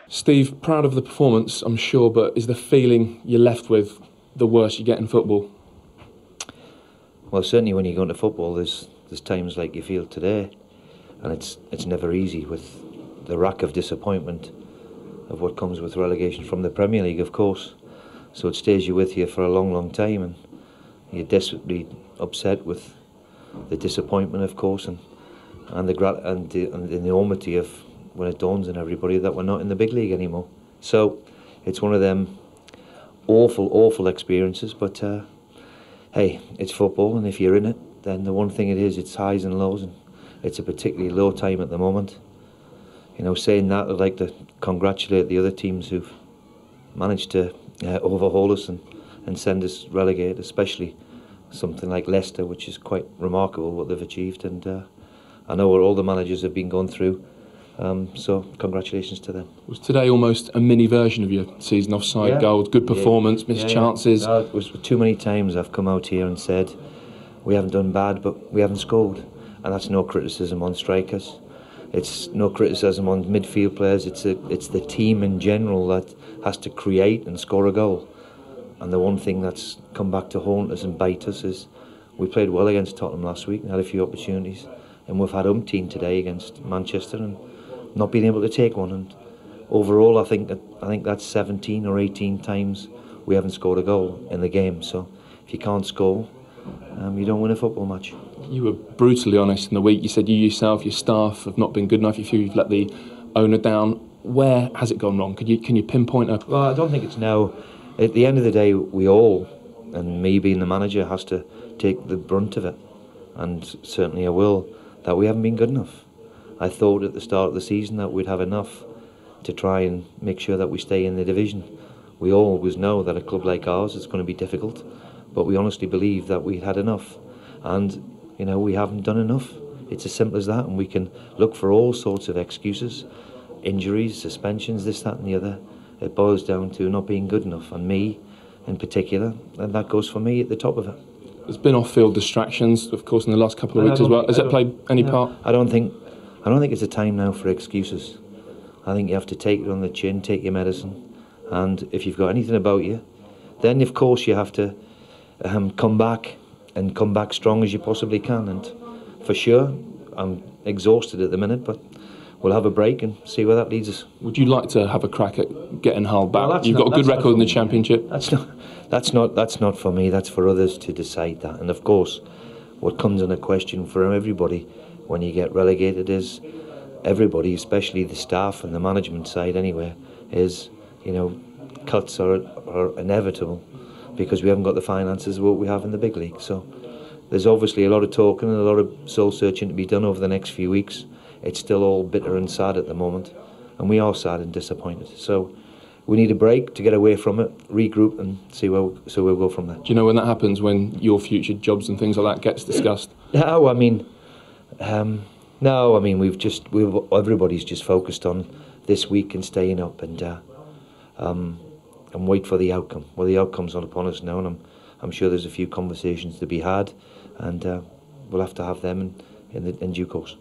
Steve, proud of the performance, I'm sure, but is the feeling you're left with the worst you get in football? Well, certainly when you go into football, there's times like you feel today, and it's never easy with the rack of disappointment of what comes with relegation from the Premier League, of course. So it stays with you for a long, long time, and you're desperately upset with the disappointment, of course, and the enormity of when it dawns on everybody that we're not in the big league anymore. So it's one of them awful, awful experiences, but hey, it's football, and if you're in it, then the one thing it is, it's highs and lows, and it's a particularly low time at the moment. You know, saying that, I'd like to congratulate the other teams who've managed to overhaul us and send us relegated, especially something like Leicester, which is quite remarkable what they've achieved, and I know what all the managers have been going through. So congratulations to them. Was today almost a mini version of your season? Offside goals, good performance, missed chances? No, it was too many times I've come out here and said we haven't done bad, but we haven't scored, and that's no criticism on strikers. It's no criticism on midfield players. It's the team in general that has to create and score a goal. And the one thing that's come back to haunt us and bite us is we played well against Tottenham last week and had a few opportunities, and we've had umpteen today against Manchester and not being able to take one. And overall, I think that's 17 or 18 times we haven't scored a goal in the game. So if you can't score, you don't win a football match. You were brutally honest in the week. You said you yourself, your staff have not been good enough. You feel you've let the owner down. Where has it gone wrong? Can you pinpoint a... Well, I don't think it's now. At the end of the day, we all, and me being the manager, has to take the brunt of it. And certainly I will, that we haven't been good enough. I thought at the start of the season that we'd have enough to try and make sure that we stay in the division. We always know that a club like ours is going to be difficult, but we honestly believe that we had enough, and you know, we haven't done enough. It's as simple as that, and we can look for all sorts of excuses, injuries, suspensions, this, that and the other. It boils down to not being good enough, and me in particular, and that goes for me at the top of it. There's been off-field distractions, of course, in the last couple of weeks as well. Has that played any part? I don't think it's a time now for excuses. I think you have to take it on the chin, take your medicine, and if you've got anything about you, then of course you have to come back strong as you possibly can. And for sure, I'm exhausted at the minute, but we'll have a break and see where that leads us. Would you like to have a crack at getting Hull back? Well, you've got a good record in the Championship. That's not for me. That's for others to decide that. And of course, what comes in a question for everybody when you get relegated is everybody, especially the staff and the management side anyway, is, you know, cuts are inevitable because we haven't got the finances of what we have in the big league. So there's obviously a lot of talking and a lot of soul searching to be done over the next few weeks. It's still all bitter and sad at the moment, and we are sad and disappointed. So we need a break to get away from it, regroup, and see where we'll go from there. Do you know when that happens, when your future jobs and things like that gets discussed? No, I mean, everybody's just focused on this week and staying up and wait for the outcome. Well, the outcome's not upon us now, and I'm sure there's a few conversations to be had, and we'll have to have them in due course.